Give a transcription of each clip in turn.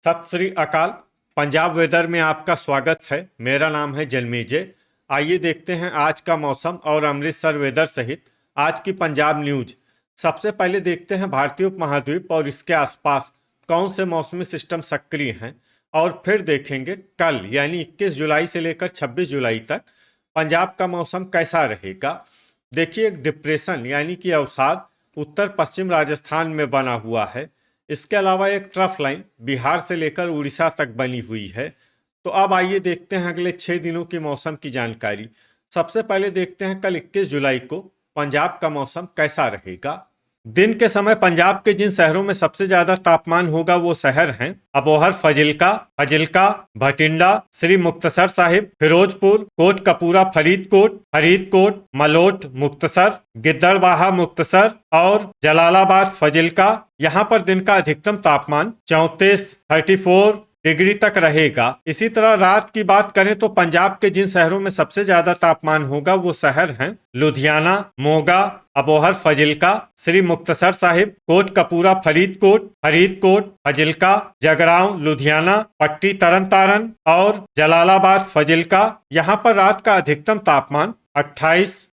सत श्री अकाल। पंजाब वेदर में आपका स्वागत है। मेरा नाम है जन्मेजय। आइए देखते हैं आज का मौसम और अमृतसर वेदर सहित आज की पंजाब न्यूज। सबसे पहले देखते हैं भारतीय उपमहाद्वीप और इसके आसपास कौन से मौसमी सिस्टम सक्रिय हैं, और फिर देखेंगे कल यानी 21 जुलाई से लेकर 26 जुलाई तक पंजाब का मौसम कैसा रहेगा। देखिए, एक डिप्रेशन यानी कि अवसाद उत्तर पश्चिम राजस्थान में बना हुआ है। इसके अलावा एक ट्रफ लाइन बिहार से लेकर उड़ीसा तक बनी हुई है। तो अब आइए देखते हैं अगले 6 दिनों की मौसम की जानकारी। सबसे पहले देखते हैं कल 21 जुलाई को पंजाब का मौसम कैसा रहेगा। दिन के समय पंजाब के जिन शहरों में सबसे ज्यादा तापमान होगा वो शहर हैं अबोहर, फाजिल्का, भटिंडा, श्री मुक्तसर साहिब, फिरोजपुर, कोट कपूरा, फरीदकोट, मलोट, मुक्तसर, गिद्दड़बाहा, मुक्तसर और जलालाबाद, फाजिल्का। यहाँ पर दिन का अधिकतम तापमान 34 डिग्री तक रहेगा। इसी तरह रात की बात करें तो पंजाब के जिन शहरों में सबसे ज्यादा तापमान होगा वो शहर हैं लुधियाना, मोगा, अबोहर, फाजिल्का, श्री मुक्तसर साहिब, कोट कपूरा, फरीदकोट, फाजिल्का, जगरांव, लुधियाना, पट्टी, तरन तारन और जलालाबाद, फाजिल्का। यहाँ पर रात का अधिकतम तापमान 28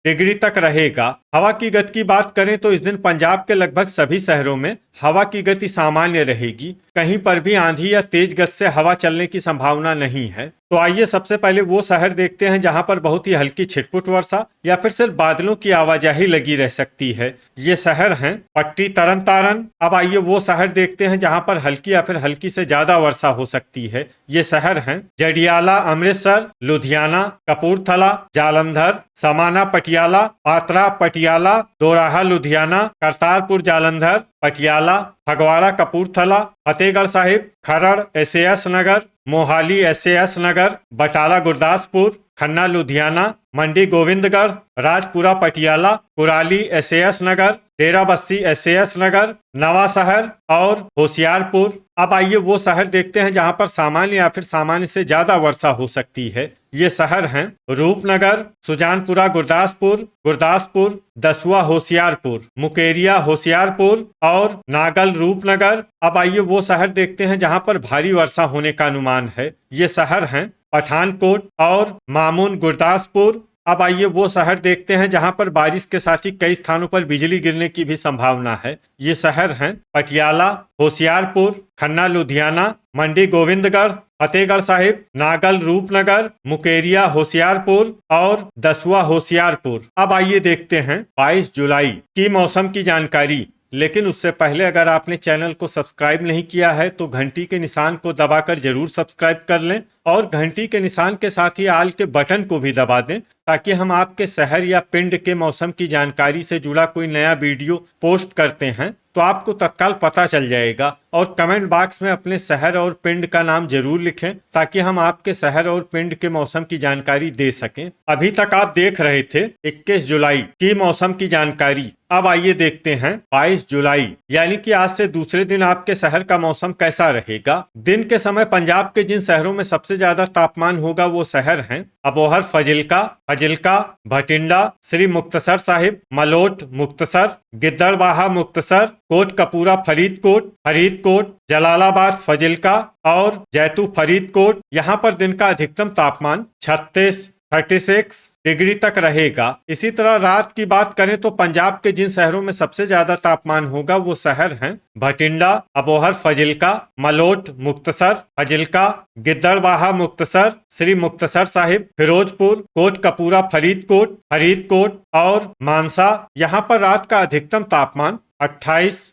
डिग्री तक रहेगा। हवा की गति की बात करें तो इस दिन पंजाब के लगभग सभी शहरों में हवा की गति सामान्य रहेगी। कहीं पर भी आंधी या तेज गति से हवा चलने की संभावना नहीं है। तो आइए सबसे पहले वो शहर देखते हैं जहां पर बहुत ही हल्की छिटपुट वर्षा या फिर सिर्फ बादलों की आवाजाही लगी रह सकती है। ये शहर हैं पट्टी, तरन तारन। अब आइए वो शहर देखते हैं जहां पर हल्की या फिर हल्की से ज्यादा वर्षा हो सकती है। ये शहर हैं जडियाला, अमृतसर, लुधियाना, कपूरथला, जालंधर, समाना, पटियाला, पात्रा, पटियाला, दोराहा, लुधियाना, करतारपुर, जालंधर, पटियाला, फगवाड़ा, कपूरथला, फतेहगढ़ साहिब, खरड़, एसएएस नगर, मोहाली, एसएएस नगर, बटाला, गुरदासपुर, खन्ना, लुधियाना, मंडी, गोविंदगढ़, राजपुरा, पटियाला, कुराली, एसएएस नगर, डेरा बस्सी, एसएएस नगर, नवा शहर और होशियारपुर। अब आइए वो शहर देखते हैं जहां पर सामान्य या फिर सामान्य से ज्यादा वर्षा हो सकती है। ये शहर हैं रूपनगर, सुजानपुरा, गुरदासपुर, दसुआ, होशियारपुर, मुकेरिया, होशियारपुर और नागल, रूपनगर। अब आइए वो शहर देखते हैं जहां पर भारी वर्षा होने का अनुमान है। ये शहर हैं पठानकोट और मामून, गुरदासपुर। अब आइए वो शहर देखते हैं जहां पर बारिश के साथ ही कई स्थानों पर बिजली गिरने की भी संभावना है। ये शहर हैं पटियाला, होशियारपुर, खन्ना, लुधियाना, मंडी, गोविंदगढ़, फतेहगढ़ साहिब, नागल, रूपनगर, मुकेरिया, होशियारपुर और दसुआ, होशियारपुर। अब आइए देखते हैं 22 जुलाई की मौसम की जानकारी। लेकिन उससे पहले अगर आपने चैनल को सब्सक्राइब नहीं किया है तो घंटी के निशान को दबाकर जरूर सब्सक्राइब कर लें और घंटी के निशान के साथ ही आल के बटन को भी दबा दें, ताकि हम आपके शहर या पिंड के मौसम की जानकारी से जुड़ा कोई नया वीडियो पोस्ट करते हैं तो आपको तत्काल पता चल जाएगा। और कमेंट बॉक्स में अपने शहर और पिंड का नाम जरूर लिखें ताकि हम आपके शहर और पिंड के मौसम की जानकारी दे सकें। अभी तक आप देख रहे थे 21 जुलाई की मौसम की जानकारी। अब आइए देखते हैं 22 जुलाई यानी कि आज से दूसरे दिन आपके शहर का मौसम कैसा रहेगा। दिन के समय पंजाब के जिन शहरों में सबसे ज्यादा तापमान होगा वो शहर हैं अबोहर, फाजिल्का, भटिंडा, श्री मुक्तसर साहिब, मलोट, मुक्तसर, गिद्दड़बाहा, मुक्तसर, कोट कपूरा, फरीदकोट, जलालाबाद, फाजिल्का और जैतू, फरीदकोट। यहाँ पर दिन का अधिकतम तापमान 36 डिग्री तक रहेगा। इसी तरह रात की बात करें तो पंजाब के जिन शहरों में सबसे ज्यादा तापमान होगा वो शहर हैं भटिंडा, अबोहर, फाजिल्का, मलोट, मुक्तसर, फाजिल्का, गिद्दड़बाहा, मुक्तसर, श्री मुक्तसर साहिब, फिरोजपुर, कोट कपूरा, फरीदकोट और मानसा। यहाँ पर रात का अधिकतम तापमान 28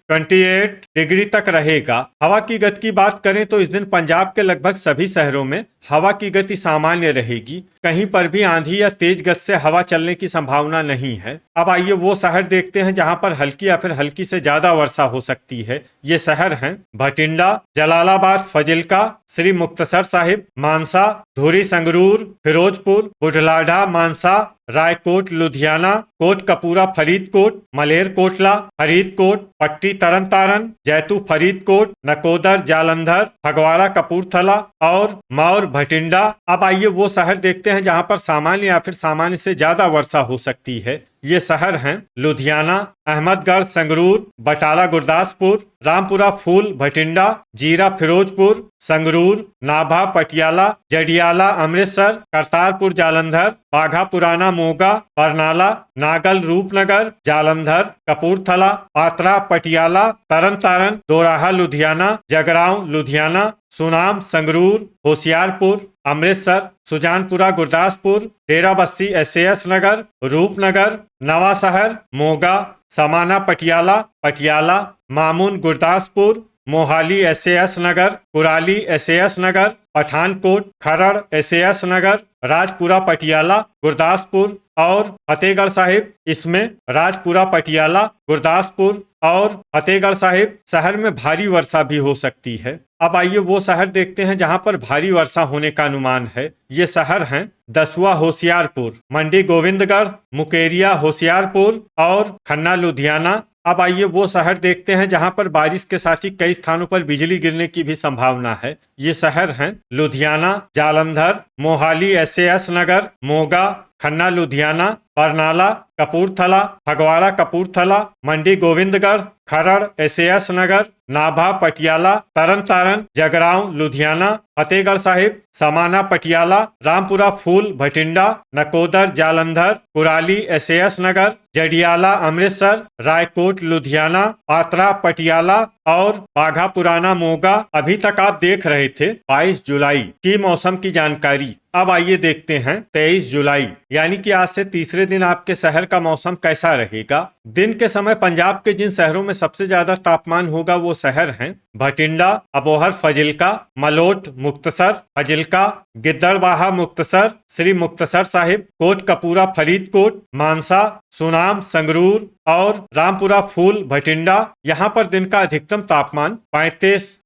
डिग्री तक रहेगा। हवा की गति की बात करें तो इस दिन पंजाब के लगभग सभी शहरों में हवा की गति सामान्य रहेगी। कहीं पर भी आंधी या तेज गति से हवा चलने की संभावना नहीं है। अब आइए वो शहर देखते हैं जहां पर हल्की या फिर हल्की से ज्यादा वर्षा हो सकती है। ये शहर हैं भटिंडा, जलालाबाद, फाजिल्का, श्री मुक्तसर साहिब, मानसा, धुरी, संगरूर, फिरोजपुर, बुढलाडा, मानसा, रायकोट, लुधियाना, कोट कपूरा, फरीदकोट, मलेरकोटला, फरीदकोट, पट्टी, तरन तारन, जैतू, फरीदकोट, नकोदर, जालंधर, फगवाड़ा, कपूरथला और मौर, भटिंडा। अब आइए वो शहर देखते हैं जहां पर सामान्य या फिर सामान्य से ज्यादा वर्षा हो सकती है। ये शहर हैं लुधियाना, अहमदगढ़, संगरूर, बटाला गुरदासपुर, रामपुरा फूल भटिंडा, जीरा फिरोजपुर, संगरूर, नाभा पटियाला, जडियाला अमृतसर, करतारपुर जालंधर, बाघा पुराना मोगा, बरनाला, नागल रूपनगर, जालंधर, कपूरथला, पात्रा पटियाला, तरन तारण, दोराहा लुधियाना, जगरांव लुधियाना, सुनाम संगरूर, होशियारपुर अमृतसर, सुजानपुरा गुरदासपुर, डेराबस्सी एसएएस नगर, रूपनगर, नवा शहर मोगा, समाना पटियाला पटियाला, मामून गुरदासपुर, मोहाली एसएएस नगर, कुराली एसएएस नगर, पठानकोट खरड़ एसएएस नगर, राजपुरा पटियाला गुरदासपुर और फतेहगढ़ साहिब। इसमें राजपुरा पटियाला गुरदासपुर और फतेहगढ़ साहिब शहर में भारी वर्षा भी हो सकती है। अब आइए वो शहर देखते हैं जहां पर भारी वर्षा होने का अनुमान है। ये शहर हैं दसुआ होशियारपुर, मंडी गोविंदगढ़, मुकेरिया होशियारपुर और खन्ना लुधियाना। अब आइए वो शहर देखते हैं जहां पर बारिश के साथ ही कई स्थानों पर बिजली गिरने की भी संभावना है। ये शहर हैं लुधियाना, जालंधर, मोहाली एसएएस नगर, मोगा, खन्ना लुधियाना, बरनाला, कपूरथला, फगवाड़ा कपूरथला, मंडी गोविंदगढ़, खरड़ एसएएस नगर, नाभा पटियाला, तरन तारण, जगरांव लुधियाना, फतेहगढ़ साहिब, समाना पटियाला, रामपुरा फूल भटिंडा, नकोदर जालंधर, कुराली एसएएस नगर, जडियाला अमृतसर, रायकोट लुधियाना, पात्रा पटियाला और बाघा पुराना मोगा। अभी तक आप देख रहे थे 22 जुलाई की मौसम की जानकारी। अब आइए देखते हैं 23 जुलाई यानी कि आज से तीसरे दिन आपके शहर का मौसम कैसा रहेगा। दिन के समय पंजाब के जिन शहरों में सबसे ज्यादा तापमान होगा वो शहर हैं भटिंडा, अबोहर, फजिल्का, मलोट, मुक्तसर, फजिल्का, गिद्दड़बाहा, मुक्तसर, श्री मुक्तसर साहिब, कोट कपूरा, फरीदकोट, मानसा, सुनाम, संगरूर और रामपुरा फूल भटिंडा। यहाँ पर दिन का अधिकतम तापमान 35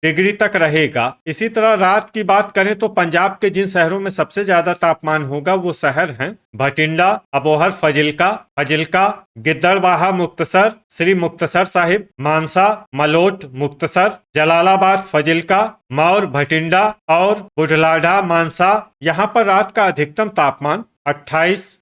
डिग्री तक रहेगा। इसी तरह रात की बात करें तो पंजाब के जिन शहरों में सबसे ज्यादा तापमान होगा वो शहर हैं भटिंडा, अबोहर, फजिल्का, गिद्दड़बाहा, मुक्तसर, श्री मुक्तसर साहिब, मानसा, मलोट, मुक्तसर, जलालाबाद, फजिल्का, मौर, भटिंडा और बुढ़लाढ़ा, मानसा। यहाँ पर रात का अधिकतम तापमान 28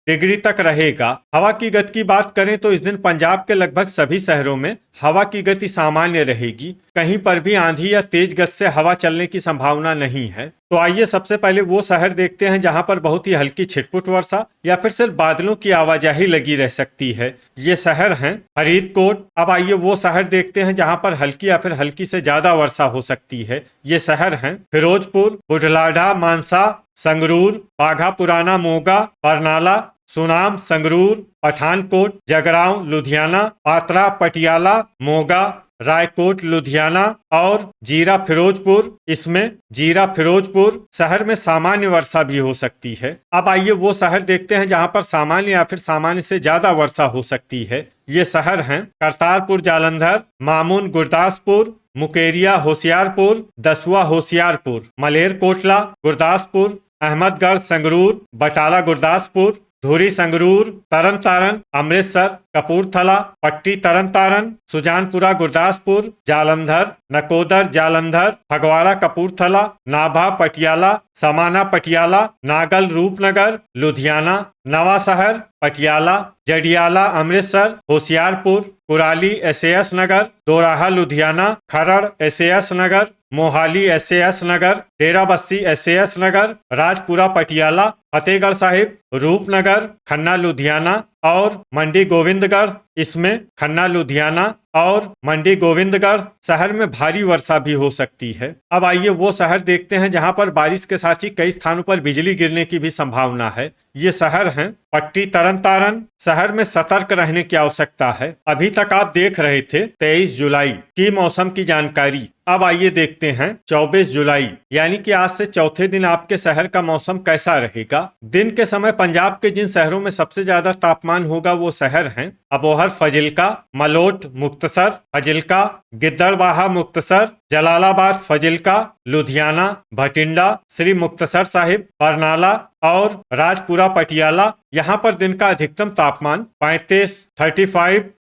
डिग्री तक रहेगा। हवा की गति की बात करें तो इस दिन पंजाब के लगभग सभी शहरों में हवा की गति सामान्य रहेगी। कहीं पर भी आंधी या तेज गति से हवा चलने की संभावना नहीं है। तो आइए सबसे पहले वो शहर देखते हैं जहां पर बहुत ही हल्की छिटपुट वर्षा या फिर सिर्फ बादलों की आवाजाही लगी रह सकती है। ये शहर हैं फरीदकोट। अब आइए वो शहर देखते हैं जहां पर हल्की या फिर हल्की से ज्यादा वर्षा हो सकती है। ये शहर हैं फिरोजपुर, बुढ़लाढ़ा, मानसा, संगरूर, बाघा पुराना मोगा, बरनाला, सुनाम, संगरूर, पठानकोट, जगरांव लुधियाना, पात्रा पटियाला, मोगा, रायकोट लुधियाना और जीरा फिरोजपुर। इसमें जीरा फिरोजपुर शहर में सामान्य वर्षा भी हो सकती है। अब आइए वो शहर देखते हैं जहां पर सामान्य या फिर सामान्य से ज्यादा वर्षा हो सकती है। ये शहर हैं करतारपुर जालंधर, मामून गुरदासपुर, मुकेरिया होशियारपुर, दसुआ होशियारपुर, मलेरकोटला गुरदासपुर, अहमदगढ़ संगरूर, बटाला गुरदासपुर, धुरी संगरूर, तरन तारण अमृतसर, कपूरथला, पट्टी तरन तारण, सुजानपुरा गुरदासपुर, जालंधर, नकोदर जालंधर, फगवाड़ा कपूरथला, नाभा पटियाला, समाना पटियाला, नागल रूपनगर, लुधियाना, नवा शहर पटियाला, जडियाला अमृतसर, होशियारपुर, कुराली एसएएस नगर, दोराहा लुधियाना, खरड़ एसएएस नगर, मोहाली एसएएस नगर, डेराबस्सी एसएएस नगर, राजपुरा पटियाला, फतेहगढ़ साहिब, रूपनगर, खन्ना लुधियाना और मंडी गोविंदगढ़। इसमें खन्ना लुधियाना और मंडी गोविंदगढ़ शहर में भारी वर्षा भी हो सकती है। अब आइए वो शहर देखते हैं जहां पर बारिश के साथ ही कई स्थानों पर बिजली गिरने की भी संभावना है। ये शहर हैं पट्टी तरन तारण। शहर में सतर्क रहने की आवश्यकता है। अभी तक आप देख रहे थे 23 जुलाई की मौसम की जानकारी। अब आइए देखते हैं 24 जुलाई यानी कि आज से चौथे दिन आपके शहर का मौसम कैसा रहेगा। दिन के समय पंजाब के जिन शहरों में सबसे ज्यादा तापमान होगा वो शहर हैं अबोहर फजिल्का, मलोट मुक्तसर फजिल्का, गिद्दड़बाहा मुक्तसर, जलालाबाद फजिल्का, लुधियाना, भटिंडा, श्री मुक्तसर साहिब, बरनाला और राजपुरा पटियाला। यहाँ पर दिन का अधिकतम तापमान 35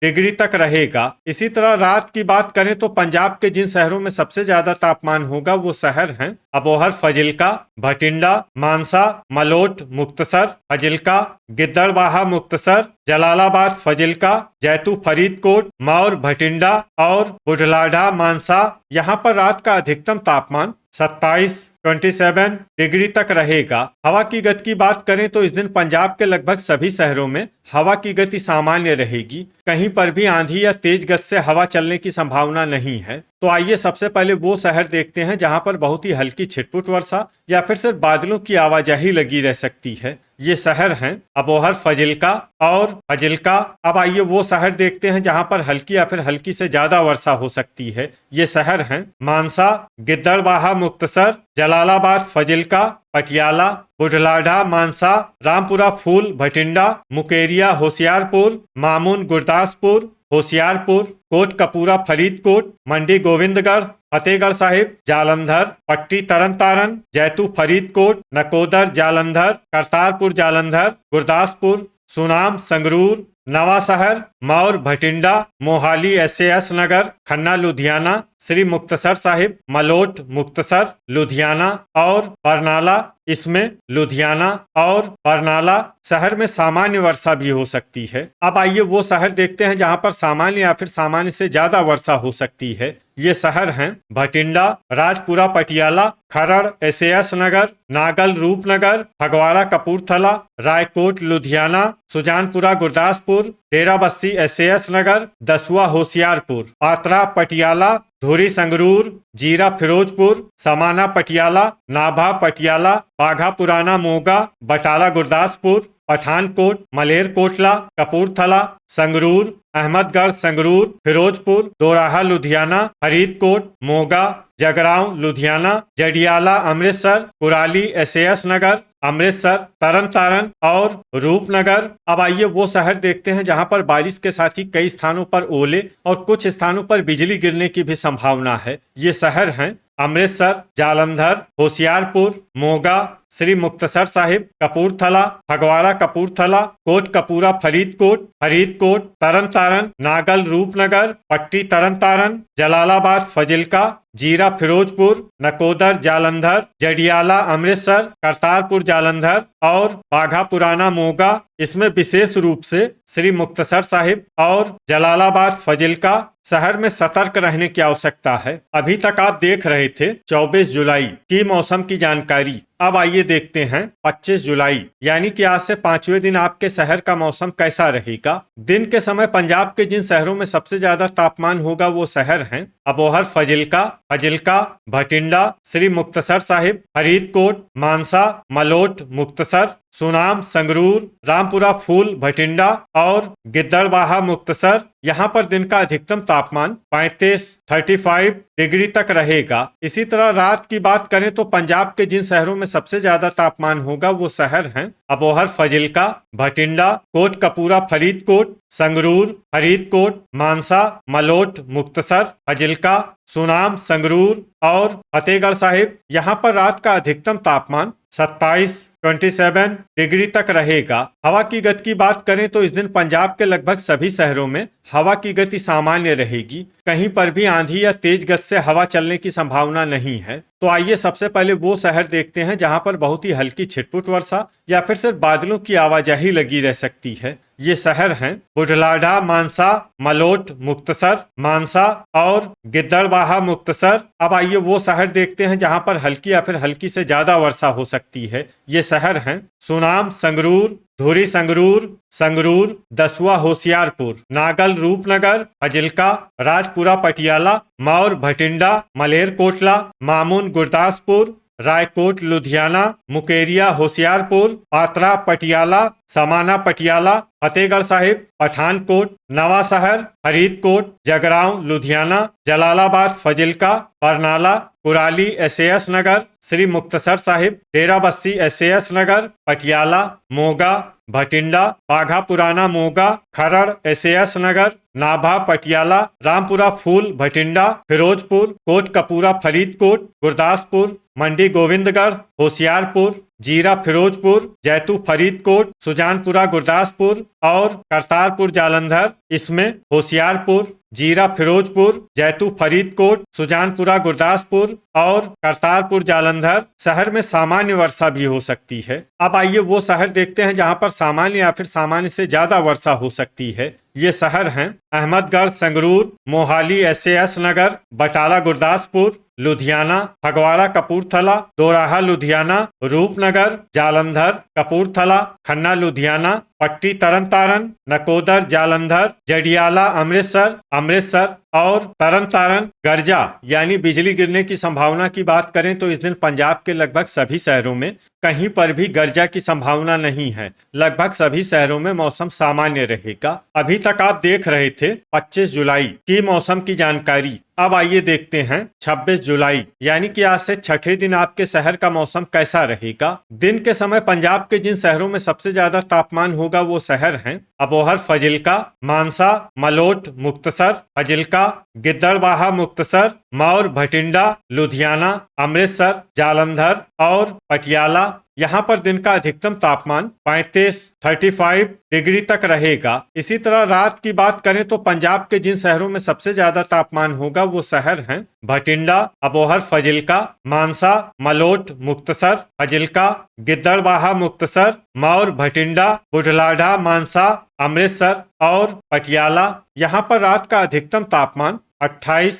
डिग्री तक रहेगा। इसी तरह रात की बात करें तो पंजाब के जिन शहरों में सबसे ज्यादा तापमान होगा वो शहर हैं अबोहर फजिल्का, भटिंडा, मानसा, मलोट मुक्तसर फजिल्का, गिद्दड़बाहा मुक्तसर, जलालाबाद फजिल्का, जैतू फरीदकोट, मौर भटिंडा और बुढ़लाढ़ा मानसा। यहाँ पर रात का अधिकतम तापमान 27 डिग्री तक रहेगा। हवा की गति की बात करें तो इस दिन पंजाब के लगभग सभी शहरों में हवा की गति सामान्य रहेगी। कहीं पर भी आंधी या तेज गति से हवा चलने की संभावना नहीं है। तो आइए सबसे पहले वो शहर देखते हैं जहां पर बहुत ही हल्की छिटपुट वर्षा या फिर सिर्फ बादलों की आवाजाही लगी रह सकती है। ये शहर हैं अबोहर फजिल्का और फजिल्का। अब आइए वो शहर देखते हैं जहां पर हल्की या फिर हल्की से ज्यादा वर्षा हो सकती है। ये शहर हैं मानसा, गिद्दड़बाहा मुक्तसर, जलालाबाद फजिल्का, पटियाला, बुढ़लाढ़ा मानसा, रामपुरा फूल भटिंडा, मुकेरिया होशियारपुर, मामून गुरदासपुर, होशियारपुर, कोट कपूरा फरीदकोट, मंडी गोविंदगढ़, फतेहगढ़ साहिब, जालंधर, पट्टी तरन तारन, जैतू फरीदकोट, नकोदर जालंधर, करतारपुर जालंधर, गुरदासपुर, सुनाम संगरूर, नवा शहर, मौर भटिंडा, मोहाली SAS नगर, खन्ना लुधियाना, श्री मुक्तसर साहिब, मलोट मुक्तसर लुधियाना और बरनाला। इसमें लुधियाना और बरनाला शहर में सामान्य वर्षा भी हो सकती है। अब आइए वो शहर देखते हैं जहां पर सामान्य या फिर सामान्य से ज्यादा वर्षा हो सकती है। ये शहर हैं भटिंडा, राजपुरा पटियाला, खरड़ SAS नगर, नागल रूपनगर, फगवाड़ा कपूरथला, रायकोट लुधियाना, सुजानपुरा गुरदासपुर, डेराबस्सी SAS नगर, दसुआ होशियारपुर, पात्रा पटियाला, धुरी संगरूर, जीरा फिरोजपुर, समाना पटियाला, नाभा पटियाला, बाघा पुराना मोगा, बटाला गुरदासपुर, पठानकोट, मलेरकोटला, कपूरथला, संगरूर, अहमदगढ़ संगरूर, फिरोजपुर, दोराहा लुधियाना, फरीदकोट, मोगा, जगरांव लुधियाना, जडियाला अमृतसर, कुराली SAS नगर, अमृतसर, तरन तारन और रूपनगर। अब आइए वो शहर देखते हैं जहां पर बारिश के साथ ही कई स्थानों पर ओले और कुछ स्थानों पर बिजली गिरने की भी संभावना है। ये शहर हैं अमृतसर, जालंधर, होशियारपुर, मोगा, श्री मुक्तसर साहिब, कपूरथला, फगवाड़ा कपूरथला, कोट कपूरा फरीदकोट, फरीदकोट, तरन तारन, नागल रूपनगर, पट्टी तरन तारन, जलालाबाद फजिल्का, जीरा फिरोजपुर, नकोदर जालंधर, जडियाला अमृतसर, करतारपुर जालंधर और बाघा पुराना मोगा। इसमें विशेष रूप से श्री मुक्तसर साहिब और जलालाबाद फजिल्का शहर में सतर्क रहने की आवश्यकता है। अभी तक आप देख रहे थे 24 जुलाई की मौसम की जानकारी। अब आइए देखते हैं 25 जुलाई यानी कि आज से 5वें दिन आपके शहर का मौसम कैसा रहेगा। दिन के समय पंजाब के जिन शहरों में सबसे ज्यादा तापमान होगा वो शहर हैं अबोहर फजिल्का, भटिंडा, श्री मुक्तसर साहिब, फरीदकोट, मानसा, मलोट मुक्तसर, सुनाम संगरूर, रामपुरा फूल भटिंडा और गिद्दड़बाहा मुक्तसर। यहाँ पर दिन का अधिकतम तापमान 35 डिग्री तक रहेगा। इसी तरह रात की बात करें तो पंजाब के जिन शहरों में सबसे ज्यादा तापमान होगा वो शहर हैं अबोहर फजिल्का, भटिंडा, कोट कपूरा फरीदकोट, संगरूर, फरीदकोट, मानसा, मलोट मुक्तसर, फजिल्का, सुनाम संगरूर और फतेहगढ़ साहिब। यहाँ पर रात का अधिकतम तापमान 27 डिग्री तक रहेगा। हवा की गति की बात करें तो इस दिन पंजाब के लगभग सभी शहरों में हवा की गति सामान्य रहेगी। कहीं पर भी आंधी या तेज गति से हवा चलने की संभावना नहीं है। तो आइए सबसे पहले वो शहर देखते हैं जहां पर बहुत ही हल्की छिटपुट वर्षा या फिर सिर्फ बादलों की आवाजाही लगी रह सकती है। ये शहर हैं बुढ़लाढ़ा मानसा, मलोट मुक्तसर, मानसा और गिद्दड़बाहा मुक्तसर। अब आइए वो शहर देखते हैं जहां पर हल्की या फिर हल्की से ज्यादा वर्षा हो सकती है। ये शहर हैं सुनाम संगरूर, धुरी संगरूर, दसुआ होशियारपुर, नागल रूपनगर, फजिल्का, राजपुरा पटियाला, मौर भटिंडा, मलेरकोटला, मामून गुरदासपुर, रायकोट लुधियाना, मुकेरिया होशियारपुर, पात्रा पटियाला, समाना पटियाला, फतेहगढ़ साहिब, पठानकोट, नवांशहर, फरीदकोट, जगरांव, लुधियाना, जलालाबाद, फजिल्का, बरनाला, कुराली, SAS नगर, श्री मुक्तसर साहिब, डेराबस्सी, SAS नगर, पटियाला, मोगा, भटिंडा, बाघा पुराना, मोगा, खरड़, SAS नगर, नाभा, पटियाला, रामपुरा फूल, भटिंडा, फिरोजपुर, कोटकपूरा, फरीदकोट, गुरदासपुर, मंडी गोविंदगढ़, होशियारपुर, जीरा, फिरोजपुर, जैतू, फरीदकोट, सुजानपुरा, गुरदासपुर और करतारपुर, जालंधर। इसमें होशियारपुर, जीरा, फिरोजपुर, जैतू, फरीदकोट, सुजानपुरा, गुरदासपुर और करतारपुर, जालंधर शहर में सामान्य वर्षा भी हो सकती है। अब आइए वो शहर देखते हैं जहां पर सामान्य या फिर सामान्य से ज्यादा वर्षा हो सकती है। ये शहर हैं अहमदगढ़, संगरूर, मोहाली, SAS नगर, बटाला, गुरदासपुर, लुधियाना, फगवाड़ा, कपूरथला, दोराहा, लुधियाना, रूपनगर, जालंधर, कपूरथला, खन्ना, लुधियाना, पट्टी, तरन तारण, नकोदर, जालंधर, जडियाला, अमृतसर और तरन तारण। गर्जा यानी बिजली गिरने की संभावना की बात करें तो इस दिन पंजाब के लगभग सभी शहरों में कहीं पर भी गर्जा की संभावना नहीं है। लगभग सभी शहरों में मौसम सामान्य रहेगा। अभी तक आप देख रहे थे 25 जुलाई की मौसम की जानकारी। अब आइए देखते हैं 26 जुलाई यानी कि आज से छठे दिन आपके शहर का मौसम कैसा रहेगा। दिन के समय पंजाब के जिन शहरों में सबसे ज्यादा तापमान होगा वो शहर हैं अबोहर, फजिल्का, मानसा, मलोट, मुक्तसर, फजिल्का, गिद्दड़बाहा, मुक्तसर, मौर, भटिंडा, लुधियाना, अमृतसर, जालंधर और पटियाला। यहाँ पर दिन का अधिकतम तापमान 35 डिग्री तक रहेगा। इसी तरह रात की बात करें तो पंजाब के जिन शहरों में सबसे ज्यादा तापमान होगा वो शहर हैं भटिंडा, अबोहर, फजिल्का, मानसा, मलोट, मुक्तसर, फजिल्का, गिद्दड़बाहा, मुक्तसर, मौर, भटिंडा, बुढलाढा, मानसा, अमृतसर और पटियाला। यहाँ पर रात का अधिकतम तापमान 28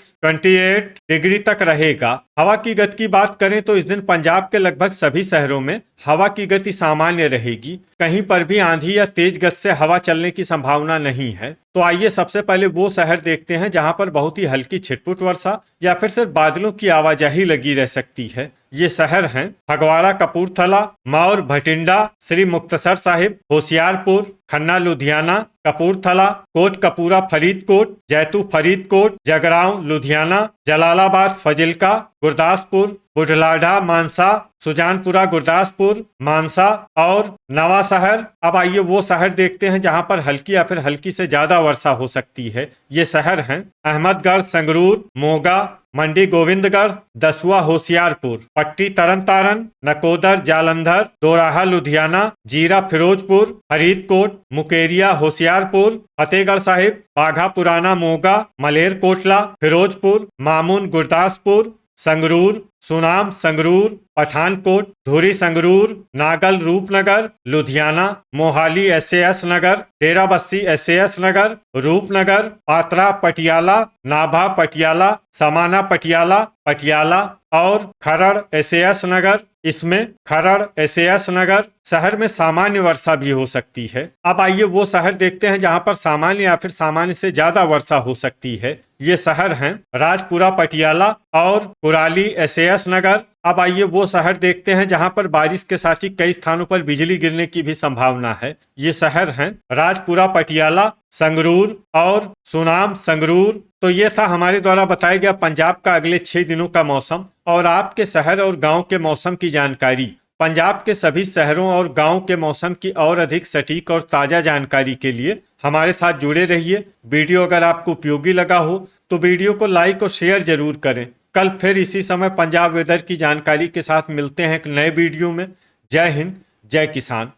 डिग्री तक रहेगा। हवा की गति की बात करें तो इस दिन पंजाब के लगभग सभी शहरों में हवा की गति सामान्य रहेगी। कहीं पर भी आंधी या तेज गति से हवा चलने की संभावना नहीं है। तो आइए सबसे पहले वो शहर देखते हैं जहां पर बहुत ही हल्की छिटपुट वर्षा या फिर सिर्फ बादलों की आवाजाही लगी रह सकती है। ये शहर हैं फगवाड़ा, कपूरथला, मौर, भटिंडा, श्री मुक्तसर साहिब, होशियारपुर, खन्ना, लुधियाना, कपूरथला, कोटकपूरा, फरीदकोट, जैतू, फरीदकोट, जगरांव, लुधियाना, जलालाबाद, फजिल्का, गुरदासपुर, बुढलाढा, मानसा, सुजानपुरा, गुरदासपुर, मानसा और नवांशहर। अब आइए वो शहर देखते हैं जहां पर हल्की या फिर हल्की से ज्यादा वर्षा हो सकती है। ये शहर हैं अहमदगढ़, संगरूर, मोगा, मंडी गोविंदगढ़, दसुआ, होशियारपुर, पट्टी, तरन तारण, नकोदर, जालंधर, दोराहा, लुधियाना, जीरा, फिरोजपुर, फरीदकोट, मुकेरिया, होशियारपुर, फतेहगढ़ साहिब, बाघा पुराना, मोगा, मलेरकोटला, फिरोजपुर, मामून, गुरदासपुर, संगरूर, सुनाम, संगरूर, पठानकोट, धुरी, संगरूर, नागल, रूपनगर, लुधियाना, मोहाली, SAS नगर, डेराबस्सी, SAS नगर, रूपनगर, पात्रा, पटियाला, नाभा, पटियाला, समाना, पटियाला, पटियाला और खरड़, SAS नगर। इसमें खरड़, SAS नगर शहर में सामान्य वर्षा भी हो सकती है। अब आइए वो शहर देखते हैं जहां पर सामान्य या फिर सामान्य से ज्यादा वर्षा हो सकती है। ये शहर हैं राजपुरा, पटियाला और कुराली, SAS नगर। अब आइए वो शहर देखते हैं जहां पर बारिश के साथ ही कई स्थानों पर बिजली गिरने की भी संभावना है। ये शहर हैं राजपुरा, पटियाला, संगरूर और सुनाम, संगरूर। तो ये था हमारे द्वारा बताया गया पंजाब का अगले 6 दिनों का मौसम और आपके शहर और गांव के मौसम की जानकारी। पंजाब के सभी शहरों और गांव के मौसम की और अधिक सटीक और ताजा जानकारी के लिए हमारे साथ जुड़े रहिए। वीडियो अगर आपको उपयोगी लगा हो तो वीडियो को लाइक और शेयर जरूर करें। कल फिर इसी समय पंजाब वेदर की जानकारी के साथ मिलते हैं एक नए वीडियो में। जय हिंद, जय किसान।